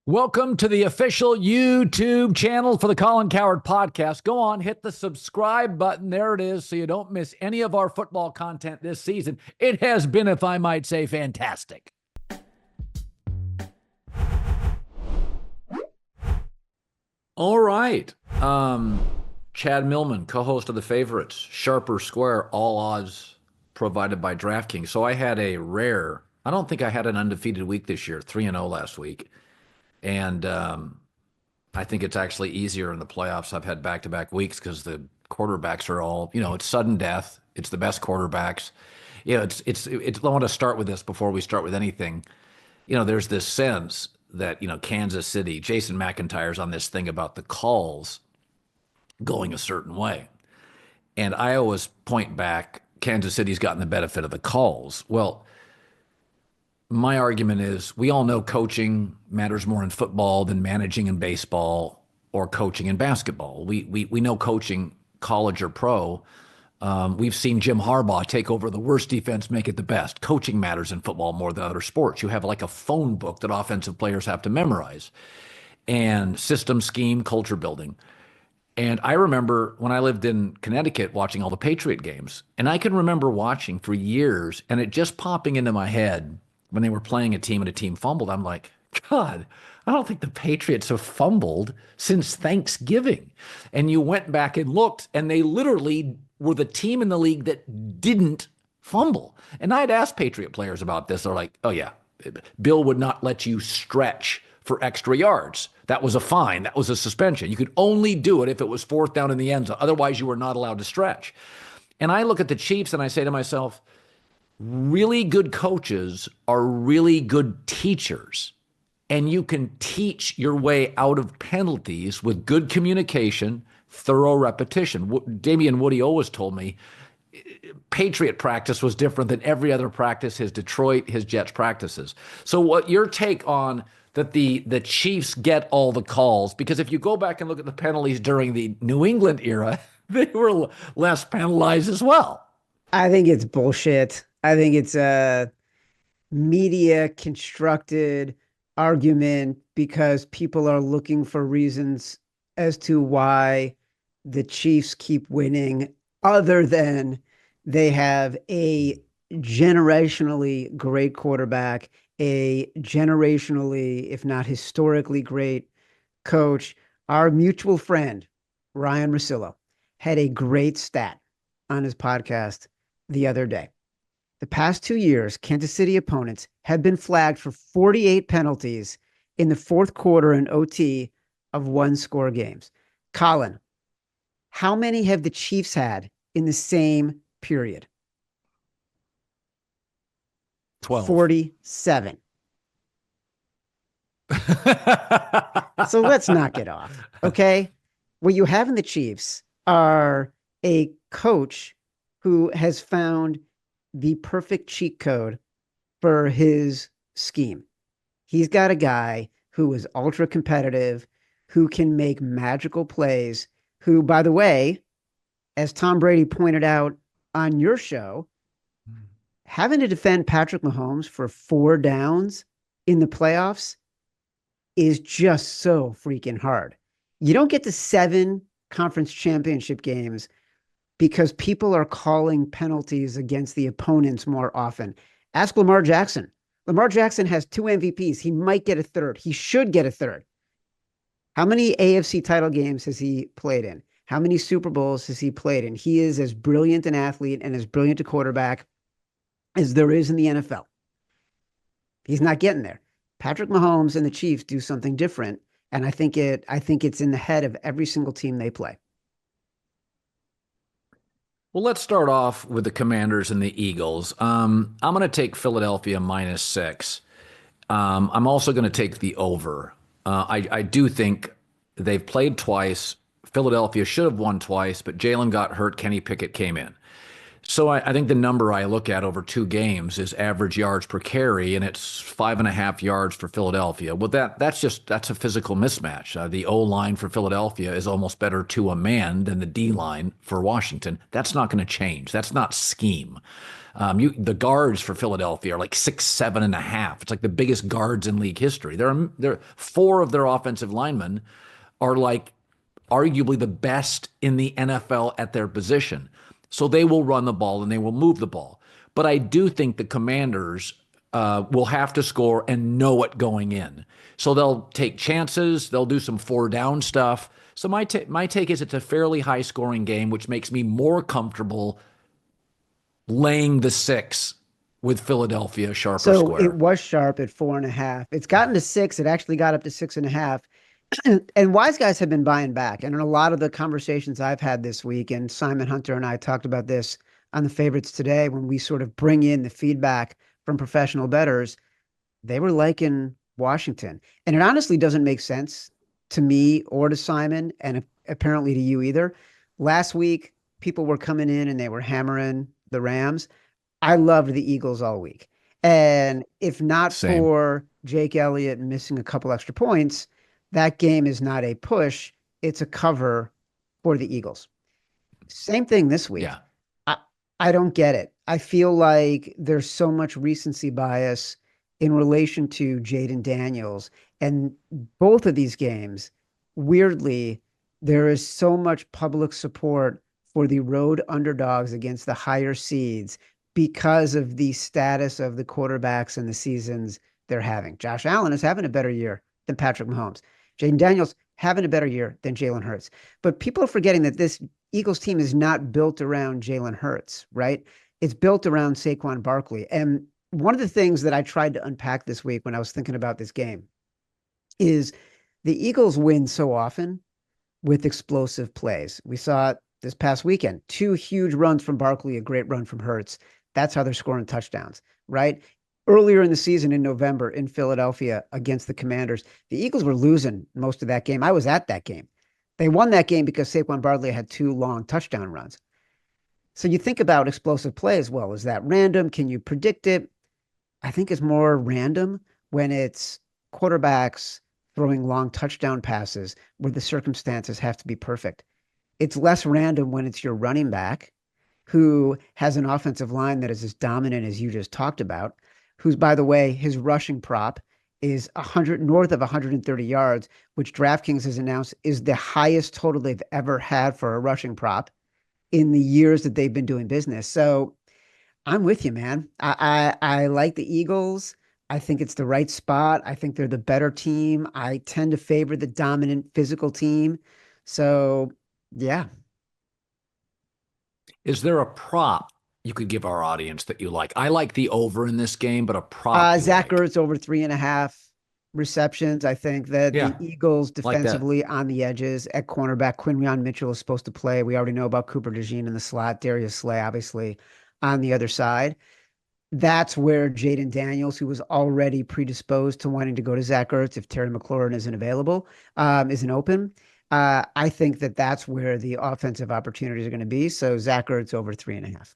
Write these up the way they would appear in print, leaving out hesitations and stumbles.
Welcome to the official YouTube channel for the Colin Cowherd podcast. Go on, hit the subscribe button. There it is, so you don't miss any of our football content this season. It has been, if I might say, fantastic. All right. Chad Millman, co-host of The Favorites, Sharper Square, all odds provided by DraftKings. So I had I don't think I had an undefeated week this year, 3-0 last week. And I think it's actually easier in the playoffs. I've had back-to-back weeks because the quarterbacks are all, it's sudden death. It's the best quarterbacks. I want to start with this before we start with anything. There's this sense that, Kansas City, Jason McIntyre's on this thing about the calls going a certain way. And I always point back, Kansas City's gotten the benefit of the calls. Well, my argument is we all know coaching matters more in football than managing in baseball or coaching in basketball. We know coaching, college or pro. We've seen Jim Harbaugh take over the worst defense, make it the best. Coaching matters in football more than other sports. You have like a phone book that offensive players have to memorize, and system, scheme, culture building. And I remember when I lived in Connecticut watching all the Patriot games, and I can remember watching for years and it just popping into my head when they were playing a team and a team fumbled. I'm like, God, I don't think the Patriots have fumbled since Thanksgiving. And you went back and looked, and they literally were the team in the league that didn't fumble. And I'd asked Patriot players about this. They're like, oh yeah, Bill would not let you stretch for extra yards. That was a fine. That was a suspension. You could only do it if it was fourth down in the end zone. Otherwise, you were not allowed to stretch. And I look at the Chiefs and I say to myself, really good coaches are really good teachers, and you can teach your way out of penalties with good communication, thorough repetition. Damian Woody always told me Patriot practice was different than every other practice, his Detroit, his Jets practices. So what your take on that the Chiefs get all the calls, because if you go back and look at the penalties during the New England era, they were less penalized as well. I think it's bullshit. I think it's a media constructed argument because people are looking for reasons as to why the Chiefs keep winning, other than they have a generationally great quarterback, a generationally, if not historically great coach. Our mutual friend, Ryan Russillo, had a great stat on his podcast the other day. The past 2 years, Kansas City opponents have been flagged for 48 penalties in the fourth quarter and OT of one-score games. Colin, how many have the Chiefs had in the same period? 12. 47. So let's knock it off, okay? What you have in the Chiefs are a coach who has found the perfect cheat code for his scheme. He's got a guy who is ultra competitive, who can make magical plays, who, by the way, as Tom Brady pointed out on your show, having to defend Patrick Mahomes for 4 downs in the playoffs is just so freaking hard. You don't get to 7 conference championship games because people are calling penalties against the opponents more often. Ask Lamar Jackson. Lamar Jackson has 2 MVPs. He might get a third. He should get a third. How many AFC title games has he played in? How many Super Bowls has he played in? He is as brilliant an athlete and as brilliant a quarterback as there is in the NFL. He's not getting there. Patrick Mahomes and the Chiefs do something different, and I think it's in the head of every single team they play. Well, let's start off with the Commanders and the Eagles. I'm going to take Philadelphia -6. I'm also going to take the over. I do think they've played twice. Philadelphia should have won twice, but Jalen got hurt. Kenny Pickett came in. So I think the number I look at over 2 games is average yards per carry, and it's 5.5 yards for Philadelphia. Well, that's a physical mismatch. The O line for Philadelphia is almost better to a man than the D line for Washington. That's not going to change. That's not scheme. The guards for Philadelphia are like 6'7.5". It's like the biggest guards in league history. There four of their offensive linemen are like arguably the best in the NFL at their position. So they will run the ball and they will move the ball. But I do think the Commanders will have to score and know it going in. So they'll take chances. They'll do some 4-down stuff. So my take is it's a fairly high scoring game, which makes me more comfortable laying the 6 with Philadelphia sharp or So it square. was sharp at 4.5. It's gotten to 6. It actually got up to 6.5. And wise guys have been buying back. And in a lot of the conversations I've had this week, and Simon Hunter and I talked about this on the favorites today, when we sort of bring in the feedback from professional bettors, they were liking Washington. And it honestly doesn't make sense to me or to Simon, and apparently to you either. Last week, people were coming in and they were hammering the Rams. I loved the Eagles all week. And if not Same. for Jake Elliott missing a couple extra points, that game is not a push, it's a cover for the Eagles. Same thing this week. Yeah. I, I don't get it. I feel like there's so much recency bias in relation to Jaden Daniels. And both of these games, weirdly, there is so much public support for the road underdogs against the higher seeds because of the status of the quarterbacks and the seasons they're having. Josh Allen is having a better year than Patrick Mahomes. Jaden Daniels having a better year than Jalen Hurts. But people are forgetting that this Eagles team is not built around Jalen Hurts, right? It's built around Saquon Barkley. And one of the things that I tried to unpack this week when I was thinking about this game is the Eagles win so often with explosive plays. We saw it this past weekend, 2 huge runs from Barkley, a great run from Hurts. That's how they're scoring touchdowns, right? Earlier in the season in November in Philadelphia against the Commanders, the Eagles were losing most of that game. I was at that game. They won that game because Saquon Barkley had 2 long touchdown runs. So you think about explosive plays. Well, is that random? Can you predict it? I think it's more random when it's quarterbacks throwing long touchdown passes where the circumstances have to be perfect. It's less random when it's your running back who has an offensive line that is as dominant as you just talked about, who's, by the way, his rushing prop is 100 north of 130 yards, which DraftKings has announced is the highest total they've ever had for a rushing prop in the years that they've been doing business. So I'm with you, man. I like the Eagles. I think it's the right spot. I think they're the better team. I tend to favor the dominant physical team. So yeah. Is there a prop you could give our audience that you like? I like the over in this game, but a prop you Zach like. Ertz over 3.5 receptions. I think that the Yeah, Eagles like that. defensively on the edges at cornerback, Quinyon Mitchell is supposed to play. We already know about Cooper DeJean in the slot, Darius Slay, obviously, on the other side. That's where Jaden Daniels, who was already predisposed to wanting to go to Zach Ertz if Terry McLaurin isn't available, isn't open. I think that that's where the offensive opportunities are going to be. So Zach Ertz over 3.5.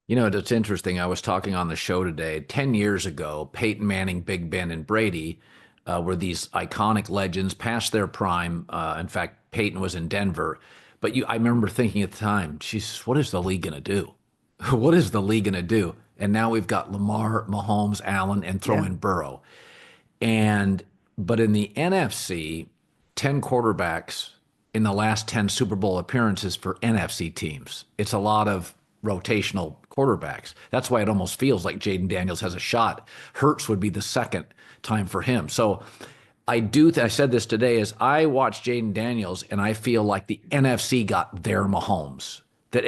You know, it's interesting. I was talking on the show today. 10 years ago, Peyton Manning, Big Ben, and Brady were these iconic legends past their prime. In fact, Peyton was in Denver. But I remember thinking at the time, Jesus, what is the league going to do? What is the league going to do? And now we've got Lamar, Mahomes, Allen, and throw Yeah. in Burrow. And but in the NFC, 10 quarterbacks in the last 10 Super Bowl appearances for NFC teams. It's a lot of rotational quarterbacks. That's why it almost feels like Jaden Daniels has a shot. Hurts would be the second time for him. So I said this today is I watch Jaden Daniels and I feel like the NFC got their Mahomes. That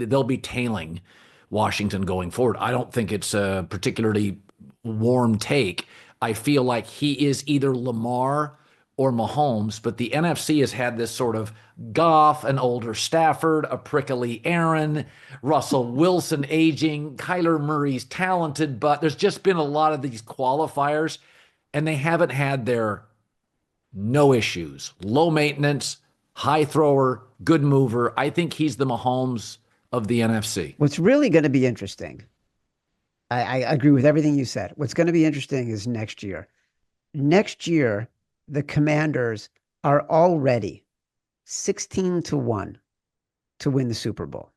they'll be tailing Washington going forward. I don't think it's a particularly warm take. I feel like he is either Lamar or Mahomes, but the NFC has had this sort of Goff, an older Stafford, a prickly Aaron, Russell Wilson aging, Kyler Murray's talented, but there's just been a lot of these qualifiers, and they haven't had their no issues, low maintenance, high thrower, good mover. I think he's the Mahomes of the NFC. What's really going to be interesting, I agree with everything you said. What's going to be interesting is next year. Next year, the Commanders are already 16-1 to win the Super Bowl.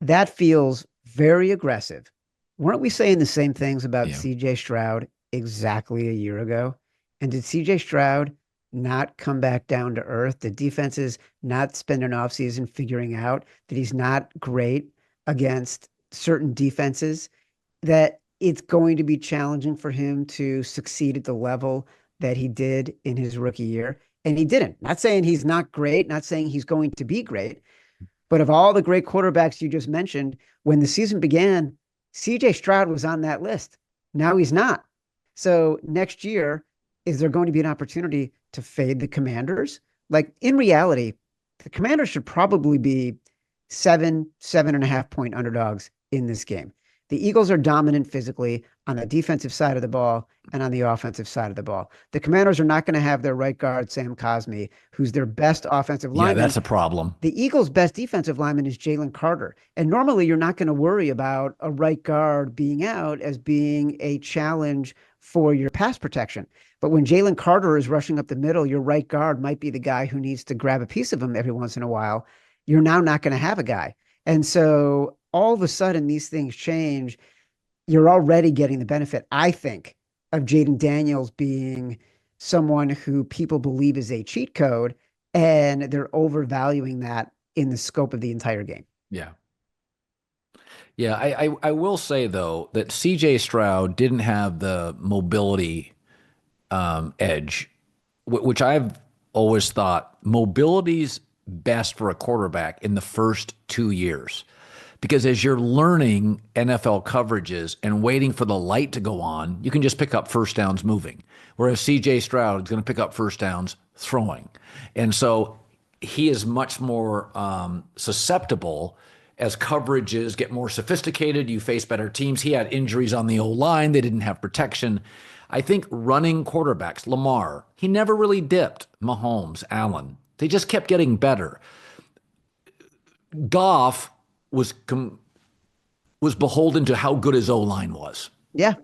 That feels very aggressive. Weren't we saying the same things about Yeah. CJ Stroud exactly a year ago? And did CJ Stroud not come back down to earth? The defenses not spend an offseason figuring out that he's not great against certain defenses, that it's going to be challenging for him to succeed at the level that he did in his rookie year. And he didn't. Not saying he's not great, not saying he's going to be great, but of all the great quarterbacks you just mentioned, when the season began, CJ Stroud was on that list. Now he's not. So next year, is there going to be an opportunity to fade the Commanders? Like in reality, the Commanders should probably be 7.5 point underdogs in this game. The Eagles are dominant physically on the defensive side of the ball and on the offensive side of the ball. The Commanders are not going to have their right guard, Sam Cosmi, who's their best offensive Yeah, lineman. that's a problem. The Eagles' best defensive lineman is Jalen Carter. And normally you're not going to worry about a right guard being out as being a challenge for your pass protection. But when Jalen Carter is rushing up the middle, your right guard might be the guy who needs to grab a piece of him every once in a while. You're now not going to have a guy. And so all of a sudden these things change. You're already getting the benefit, I think, of Jaden Daniels being someone who people believe is a cheat code, and they're overvaluing that in the scope of the entire game. Yeah. Yeah, I will say though that CJ Stroud didn't have the mobility edge, which I've always thought mobility's best for a quarterback in the first 2 years. Because as you're learning NFL coverages and waiting for the light to go on, you can just pick up first downs moving. Whereas CJ Stroud is going to pick up first downs throwing. And so he is much more susceptible as coverages get more sophisticated. You face better teams. He had injuries on the O-line. They didn't have protection. I think running quarterbacks, Lamar, he never really dipped. Mahomes, Allen, they just kept getting better. Goff was beholden to how good his O-line was. Yeah.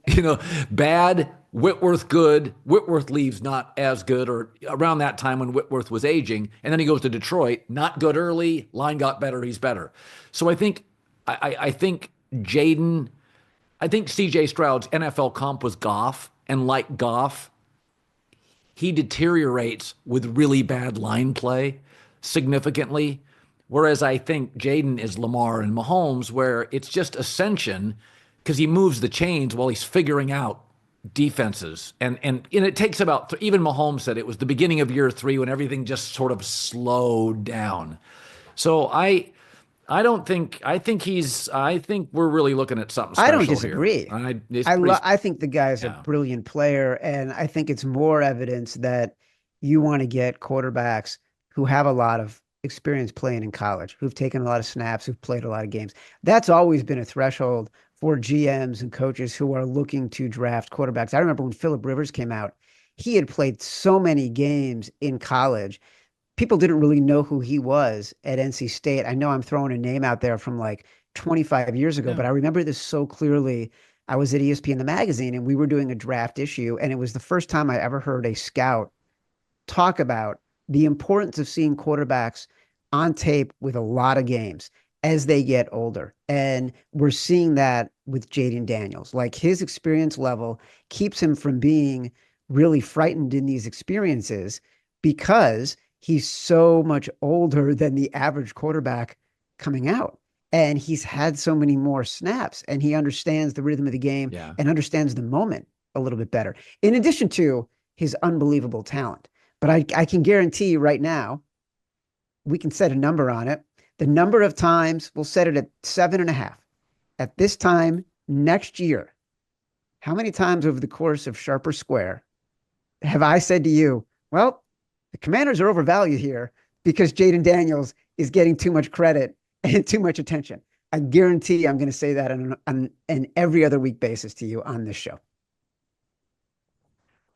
Bad, Whitworth good, Whitworth leaves not as good, or around that time when Whitworth was aging, and then he goes to Detroit, not good early, line got better, he's better. So I think Jaden, I think CJ Stroud's NFL comp was Goff, and like Goff, he deteriorates with really bad line play significantly. Whereas I think Jaden is Lamar and Mahomes, where it's just ascension because he moves the chains while he's figuring out defenses. And it takes about, even Mahomes said it was the beginning of year 3 when everything just sort of slowed down. So I think we're really looking at something I don't special here. disagree. I think the guy's a Yeah. brilliant player, and I think it's more evidence that you want to get quarterbacks who have a lot of experience playing in college, who've taken a lot of snaps, who've played a lot of games. That's always been a threshold for GMs and coaches who are looking to draft quarterbacks. I remember when Phillip Rivers came out, he had played so many games in college. People didn't really know who he was at NC State. I know I'm throwing a name out there from like 25 years ago, Yeah. but I remember this so clearly. I was at ESPN the magazine and we were doing a draft issue, and it was the first time I ever heard a scout talk about the importance of seeing quarterbacks on tape with a lot of games as they get older. And we're seeing that with Jaden Daniels. Like his experience level keeps him from being really frightened in these experiences because he's so much older than the average quarterback coming out. And he's had so many more snaps, and he understands the rhythm of the game Yeah. and understands the moment a little bit better, in addition to his unbelievable talent. But I can guarantee you right now, we can set a number on it. The number of times, we'll set it at 7.5. At this time next year, how many times over the course of Sharper Square have I said to you, well, the Commanders are overvalued here because Jaden Daniels is getting too much credit and too much attention? I guarantee I'm going to say that on an every other week basis to you on this show.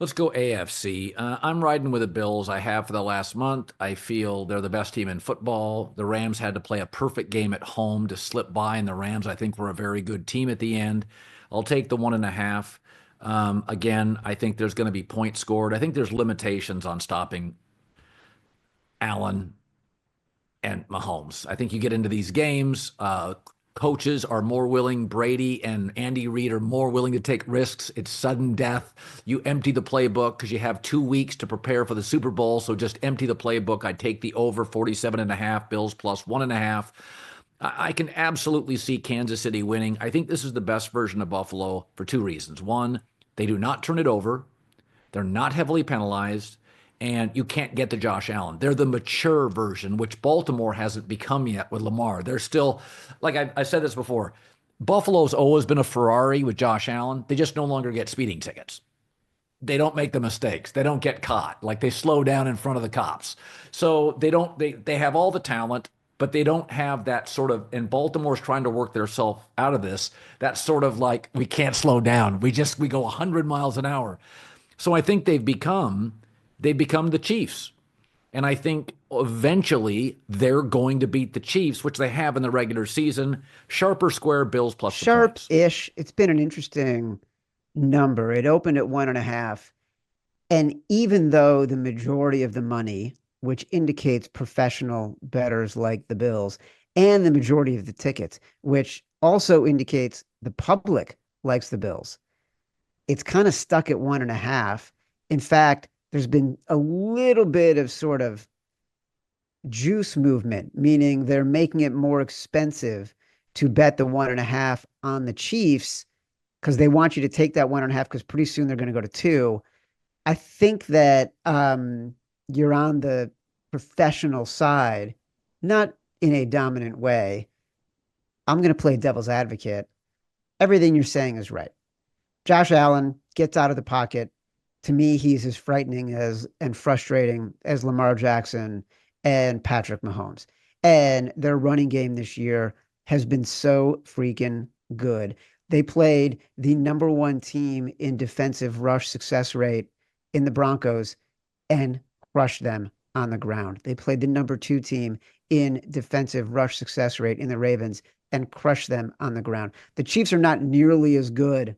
Let's go AFC. I'm riding with the Bills. I have for the last month. I feel they're the best team in football. The Rams had to play a perfect game at home to slip by, and the Rams, I think, were a very good team at the end. I'll take the 1.5. Again, I think there's going to be points scored. I think there's limitations on stopping Allen and Mahomes. I think you get into these games, coaches are more willing, Brady and Andy Reid are more willing to take risks. It's sudden death. You empty the playbook because you have 2 weeks to prepare for the Super Bowl. So just empty the playbook. I take the over 47.5, Bills plus 1.5. I can absolutely see Kansas City winning. I think this is the best version of Buffalo for two reasons. One, they do not turn it over. They're not heavily penalized, and you can't get to Josh Allen. They're the mature version, which Baltimore hasn't become yet with Lamar. They're still, like I said this before, Buffalo's always been a Ferrari with Josh Allen. They just no longer get speeding tickets. They don't make the mistakes. They don't get caught. Like they slow down in front of the cops. So they have all the talent, but they don't have that sort of, and Baltimore's trying to work themselves out of this, that sort of like, we can't slow down. We go 100 miles an hour. So I think they've become the Chiefs. And I think eventually they're going to beat the Chiefs, which they have in the regular season. Sharp or square, Bills plus the points. Sharp-ish. It's been an interesting number. It opened at 1.5. And even though the majority of the money, which indicates professional bettors like the Bills, and the majority of the tickets, which also indicates the public likes the Bills, it's kind of stuck at 1.5. In fact, there's been a little bit of sort of juice movement, meaning they're making it more expensive to bet the 1.5 on the Chiefs because they want you to take that 1.5 because pretty soon they're going to go to 2. I think that you're on the professional side, not in a dominant way. I'm going to play devil's advocate. Everything you're saying is right. Josh Allen gets out of the pocket. To me, he's as frightening and frustrating as Lamar Jackson and Patrick Mahomes. And their running game this year has been so freaking good. They played the number one team in defensive rush success rate in the Broncos and crushed them on the ground. They played the number 2 team in defensive rush success rate in the Ravens and crushed them on the ground. The Chiefs are not nearly as good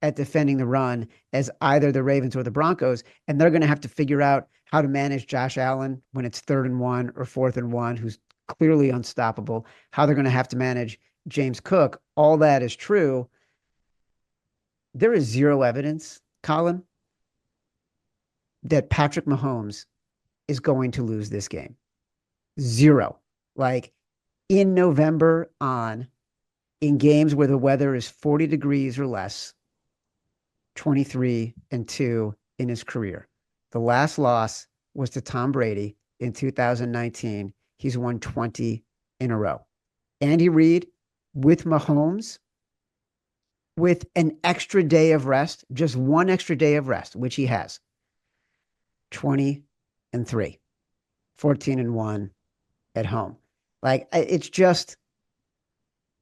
at defending the run as either the Ravens or the Broncos, and they're going to have to figure out how to manage Josh Allen when it's 3rd and 1 or 4th and 1, who's clearly unstoppable, how they're going to have to manage James Cook. All that is true. There is zero evidence, Colin, that Patrick Mahomes is going to lose this game. Zero. Like in November in games where the weather is 40 degrees or less, 23-2 in his career. The last loss was to Tom Brady in 2019. He's won 20 in a row. Andy Reid with Mahomes, with an extra day of rest, just one extra day of rest, which he has, 20-3, 14-1 at home. Like, it's just,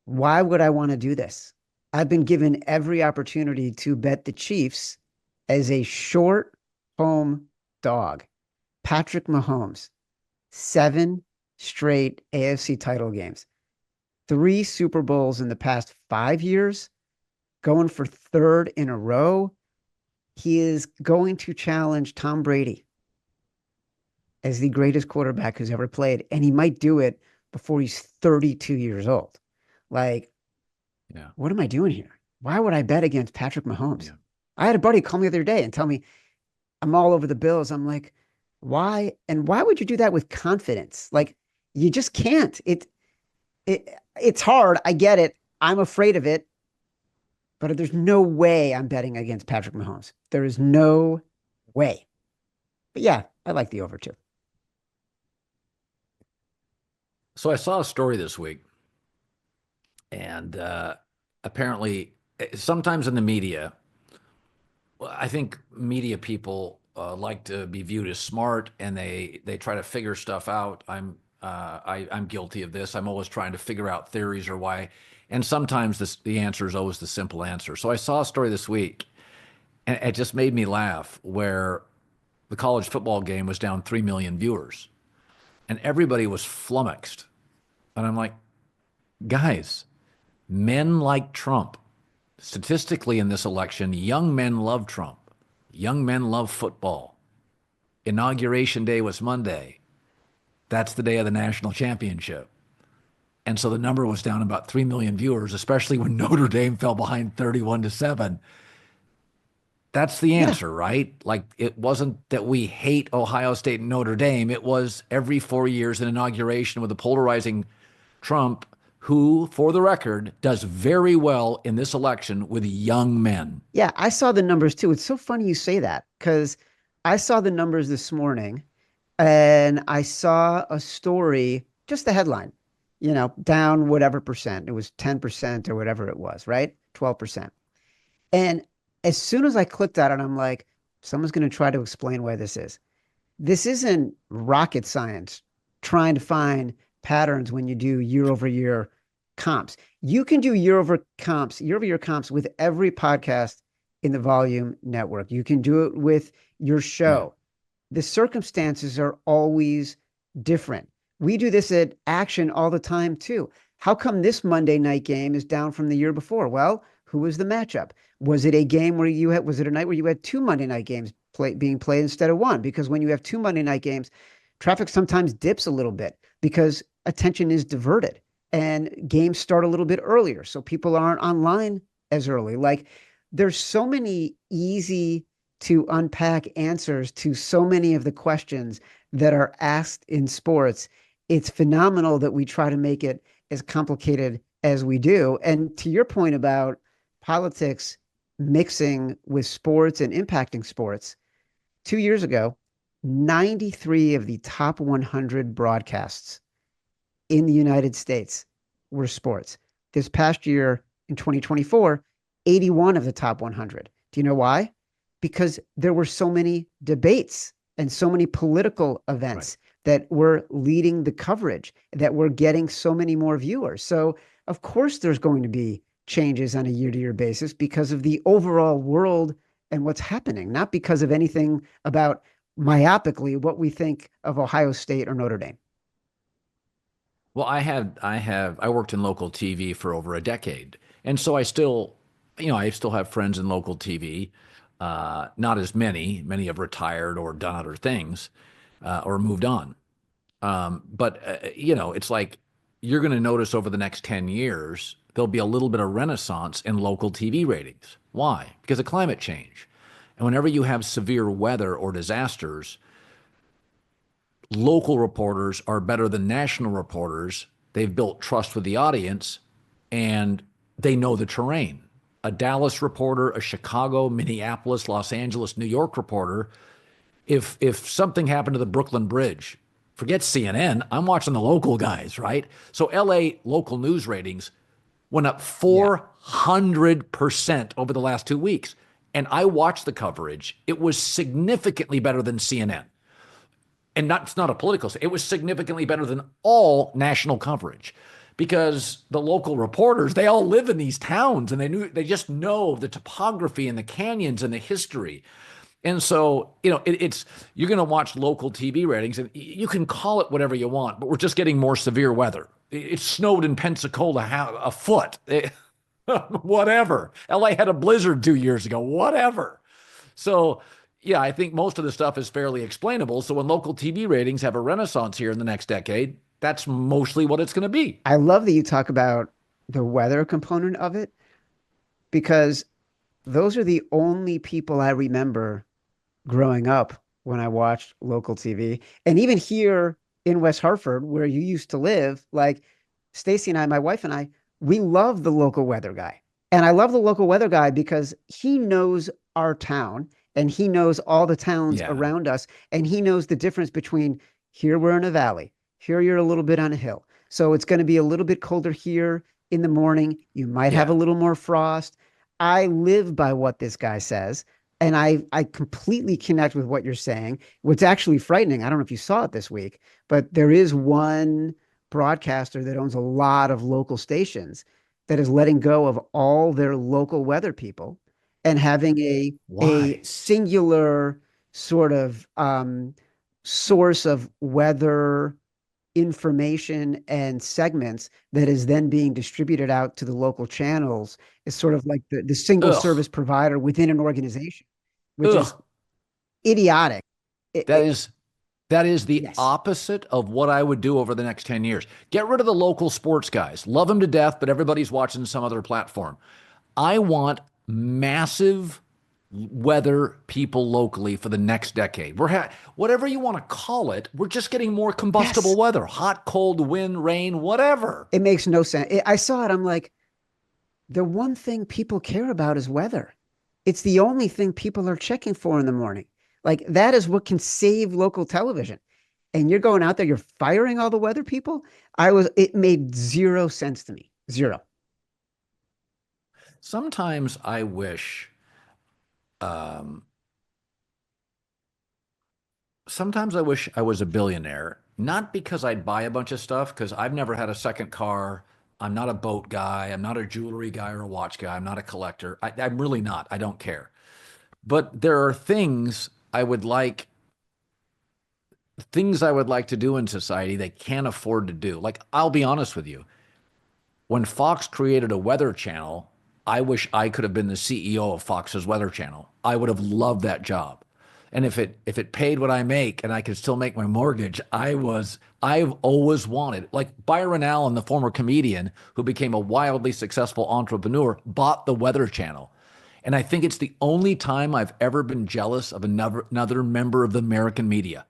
why would I want to do this? I've been given every opportunity to bet the Chiefs as a short home dog. Patrick Mahomes, 7 straight AFC title games, 3 Super Bowls in the past 5 years, going for 3rd in a row. He is going to challenge Tom Brady as the greatest quarterback who's ever played, and he might do it before he's 32 years old. Like, Yeah. what am I doing here? Why would I bet against Patrick Mahomes? Yeah. I had a buddy call me the other day and tell me I'm all over the Bills. I'm like, why? And why would you do that with confidence? Like, you just can't. It's hard. I get it. I'm afraid of it. But there's no way I'm betting against Patrick Mahomes. There is no way. But yeah, I like the over too. So I saw a story this week, and apparently, sometimes in the media, I think media people like to be viewed as smart, and they try to figure stuff out. I'm guilty of this. I'm always trying to figure out theories or why, and sometimes the answer is always the simple answer. So I saw a story this week, And it just made me laugh where the college football game was down 3 million viewers and everybody was flummoxed. And I'm like, guys, men like Trump. Statistically, in this election, young men love Trump. Young men love football. Inauguration day was Monday. That's the day of the national championship. And so the number was down about 3 million viewers, especially when Notre Dame fell behind 31-7. That's the Yeah. answer, right? Like it wasn't that we hate Ohio State and Notre Dame. It was every 4 years an inauguration with a polarizing Trump who, for the record, does very well in this election with young men. Yeah, I saw the numbers too. It's so funny you say that because I saw the numbers this morning and I saw a story, just the headline, down whatever percent. It was 10% or whatever it was, right? 12%. And as soon as I clicked on it, I'm like, someone's going to try to explain why this is. This isn't rocket science trying to find patterns when you do year over year comps. You can do year over year comps with every podcast in the Volume Network. You can do it with your Yeah. show. The circumstances are always different. We do this at Action all the time too. How come this Monday night game is down from the year before? Well, who was the matchup? Was it a game where was it a night where you had two Monday night games being played instead of one? Because when you have two Monday night games, traffic sometimes dips a little bit because attention is diverted and games start a little bit earlier. So people aren't online as early. Like there's so many easy to unpack answers to so many of the questions that are asked in sports. It's phenomenal that we try to make it as complicated as we do. And to your point about politics mixing with sports and impacting sports, 2 years ago, 93 of the top 100 broadcasts in the United States were sports. This past year in 2024, 81 of the top 100. Do you know why? Because there were so many debates and so many political Right. events that were leading the coverage, that were getting so many more viewers. So, of course, there's going to be changes on a year to year basis because of the overall world and what's happening, not because of anything about myopically what we think of Ohio State or Notre Dame. Well, I worked in local TV for over a decade. And so I still have friends in local TV. Not as many. Many have retired or done other things, or moved on. But it's like you're going to notice over the next 10 years, there'll be a little bit of renaissance in local TV ratings. Why? Because of climate change. And whenever you have severe weather or disasters, local reporters are better than national reporters. They've built trust with the audience and they know the terrain. A Dallas reporter, a Chicago, Minneapolis, Los Angeles, New York reporter, if something happened to the Brooklyn Bridge, forget CNN, I'm watching the local guys, right? So LA local news ratings went up Yeah. 400% over the last 2 weeks. And I watched the coverage. It was significantly better than CNN. And it's not a political, it was significantly better than all national coverage because the local reporters, they all live in these towns and they just know the topography and the canyons and the history. And so, it's you're going to watch local TV ratings and you can call it whatever you want, but we're just getting more severe weather. It snowed in Pensacola a foot. Whatever. LA had a blizzard 2 years ago. Whatever. So, yeah, I think most of the stuff is fairly explainable. So when local TV ratings have a renaissance here in the next decade, that's mostly what it's going to be. I love that you talk about the weather component of it because those are the only people I remember growing up when I watched local TV. And even here in West Hartford, where you used to live, like Stacy and I, my wife and I, we love the local weather guy. And I love the local weather guy because he knows our town and he knows all the towns Yeah. around us. And he knows the difference between here we're in a valley, here you're a little bit on a hill. So it's going to be a little bit colder here in the morning. You might have Yeah. a little more frost. I live by what this guy says. And I completely connect with what you're saying. What's actually frightening, I don't know if you saw it this week, but there is one broadcaster that owns a lot of local stations that is letting go of all their local weather people. and having a Why? singular sort of source of weather information and segments that is then being distributed out to the local channels is sort of like the single Ugh, service provider within an organization, which is ugh. idiotic. That is that is the Yes. opposite of what I would do over the next 10 years. Get rid of the local sports guys. Love them to death, but everybody's watching some other platform. I want massive weather people locally for the next decade. Whatever you want to call it, we're just getting more combustible Yes. weather, hot, cold, wind, rain, whatever. It makes no sense. I saw it. I'm like, the one thing people care about is weather. It's the only thing people are checking for in the morning. Like that is what can save local television. And you're going out there, you're firing all the weather people. It made zero sense to me. Zero. Sometimes I wish um, sometimes I wish I was a billionaire, not because I'd buy a bunch of stuff, because I've never had a second car. I'm not a boat guy. I'm not a jewelry guy or a watch guy. I'm not a collector. I'm really not. I don't care. But there are things I would like to do in society they can't afford to do. Like, I'll be honest with you. When Fox created a weather channel, I wish I could have been the CEO of Fox's weather channel. I would have loved that job. And if it paid what I make and I could still make my mortgage, I've always wanted, like Byron Allen, the former comedian who became a wildly successful entrepreneur, bought the Weather Channel. And I think it's the only time I've ever been jealous of another member of the American media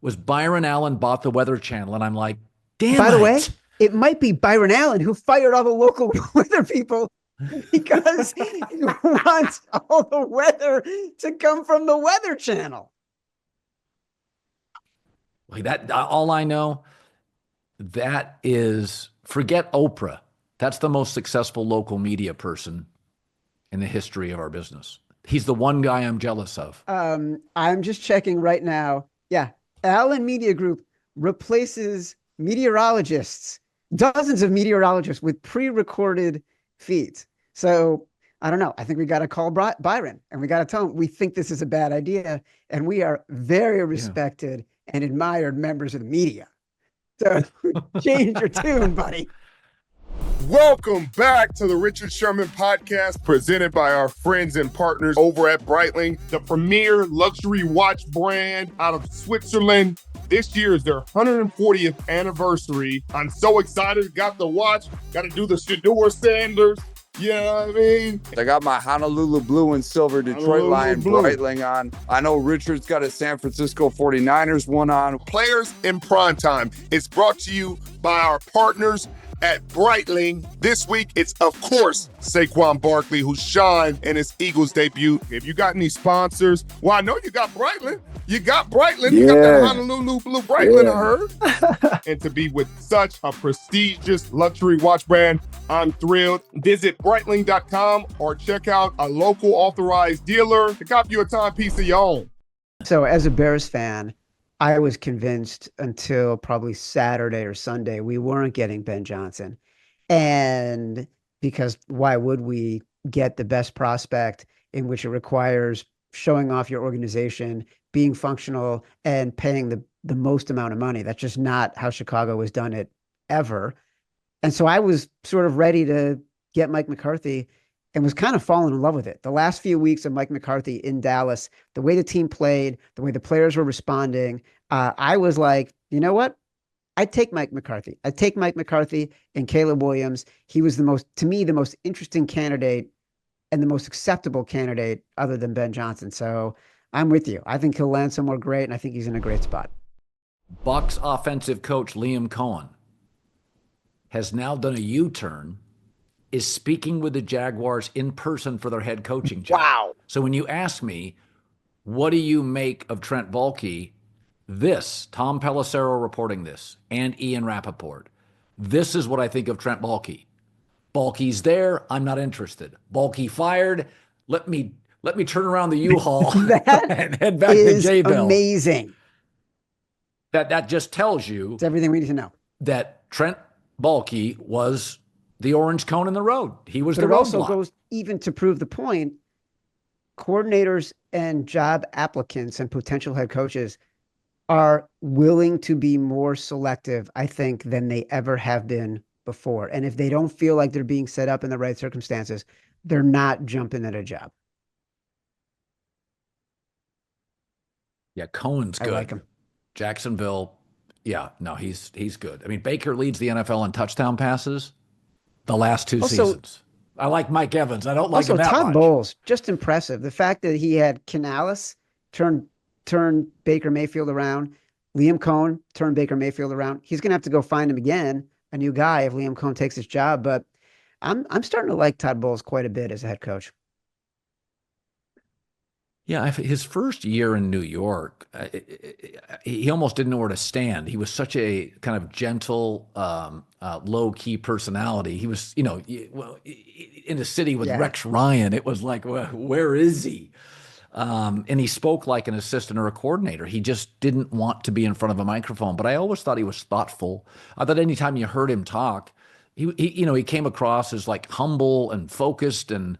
was Byron Allen bought the Weather Channel. And I'm like, damn By the way, it. it might be Byron Allen who fired all the local weather people because he wants all the weather to come from the Weather Channel. Like that, all I know, that is, forget Oprah. That's the most successful local media person in the history of our business. He's the one guy I'm jealous of. I'm just checking right now. Yeah, Allen Media Group replaces meteorologists, dozens of meteorologists with pre-recorded feeds. So I don't know. I think we got to call Byron and we got to tell him we think this is a bad idea, and we are very Yeah. respected and admired members of the media. So change your tune, buddy. Welcome back to the Richard Sherman Podcast, presented by our friends and partners over at Breitling, the premier luxury watch brand out of Switzerland. This year is their 140th anniversary. I'm so excited. Got the watch. Got to do the Shador Sanders. You know what I mean? I got my Honolulu blue and silver Detroit Lion Breitling on. I know Richard's got a San Francisco 49ers one on. Players in Prime Time. It's brought to you by our partners at Breitling. This week, it's, of course, Saquon Barkley, who shined in his Eagles debut. If you got any sponsors, well, I know you got Breitling. You got Breitling. You got that Honolulu Blue Breitling, I heard. And to be with such a prestigious luxury watch brand, I'm thrilled. Visit Breitling.com or check out a local authorized dealer to cop you a timepiece of your own. So as a Bears fan, I was convinced until probably Saturday or Sunday we weren't getting Ben Johnson. And because why would we get the best prospect in which it requires showing off your organization, being functional, and paying the most amount of money? That's just not how Chicago has done it ever. And so I was sort of ready to get Mike McCarthy and was kind of falling in love with it. The last few weeks of Mike McCarthy in Dallas, the way the team played, the way the players were responding, I was like, you know what? I'd take Mike McCarthy. I'd take Mike McCarthy and Caleb Williams. He was to me, the most interesting candidate and the most acceptable candidate other than Ben Johnson. So I'm with you. I think he'll land somewhere great, and I think he's in a great spot. Bucks offensive coach Liam Cohen has now done a U-turn, is speaking with the Jaguars in person for their head coaching job. Wow. So when you ask me, what do you make of Trent Baalke? Tom Pelissero reporting this, and Ian Rappaport. This is what I think of Trent Baalke. Baalke's there. I'm not interested. Baalke fired. Let me turn around the U-Haul and head back to J-Bell. Amazing. That just tells you It's everything we need to know. that Trent Baalke was the orange cone in the road. He was But the it also roadblock. goes even to prove the point. coordinators and job applicants and potential head coaches are willing to be more selective, I think, than they ever have been before. And if they don't feel like they're being set up in the right circumstances, they're not jumping at a job. Yeah, Cohen's good. I like him. Jacksonville, yeah, no, he's good. I mean, Baker leads the NFL in touchdown passes the last two seasons. I like Mike Evans. I don't like him that Todd much. Bowles, just impressive. The fact that he had Canales turn Baker Mayfield around, Liam Cohen turned Baker Mayfield around. He's going to have to go find him again, a new guy, if Liam Cohen takes his job. But I'm starting to like Todd Bowles quite a bit as a head coach. Yeah, his first year in New York, he almost didn't know where to stand. He was such a kind of gentle, low-key personality. He was, in a city with Rex Ryan. It was like, where is he? And he spoke like an assistant or a coordinator. He just didn't want to be in front of a microphone. But I always thought he was thoughtful. I thought anytime you heard him talk, he came across as like humble and focused. And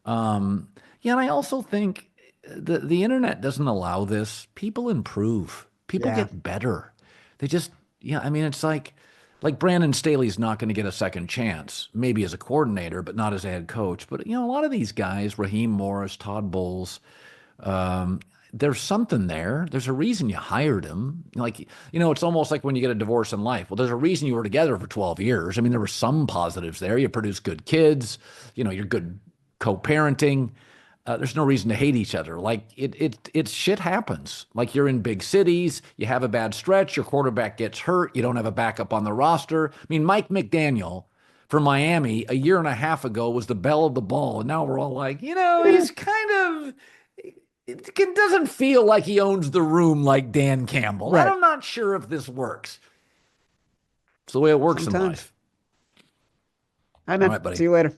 and I also think the internet doesn't allow this. People improve. People get better. They just, it's like Brandon Staley's not going to get a second chance, maybe as a coordinator, but not as a head coach. But, a lot of these guys, Raheem Morris, Todd Bowles, there's something there. There's a reason you hired him. It's almost like when you get a divorce in life. Well, there's a reason you were together for 12 years. I mean, there were some positives there. You produce good kids. You're good co-parenting. There's no reason to hate each other. Like it shit happens. Like you're in big cities, you have a bad stretch, your quarterback gets hurt, you don't have a backup on the roster. I mean, Mike McDaniel for Miami a year and a half ago was the belle of the ball, and now we're all like, he's kind of. It doesn't feel like he owns the room like Dan Campbell. Right. I'm not sure if this works. It's the way it works in life. All right, buddy. See you later.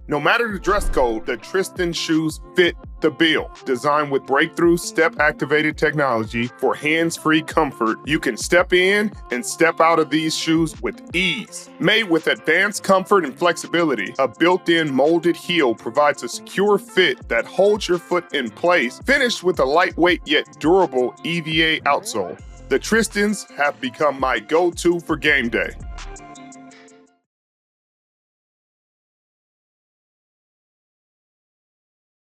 No matter the dress code, the Tristan shoes fit the bill. Designed with breakthrough step-activated technology for hands-free comfort, you can step in and step out of these shoes with ease. Made with advanced comfort and flexibility, a built-in molded heel provides a secure fit that holds your foot in place, finished with a lightweight yet durable EVA outsole. The Tristans have become my go-to for game day.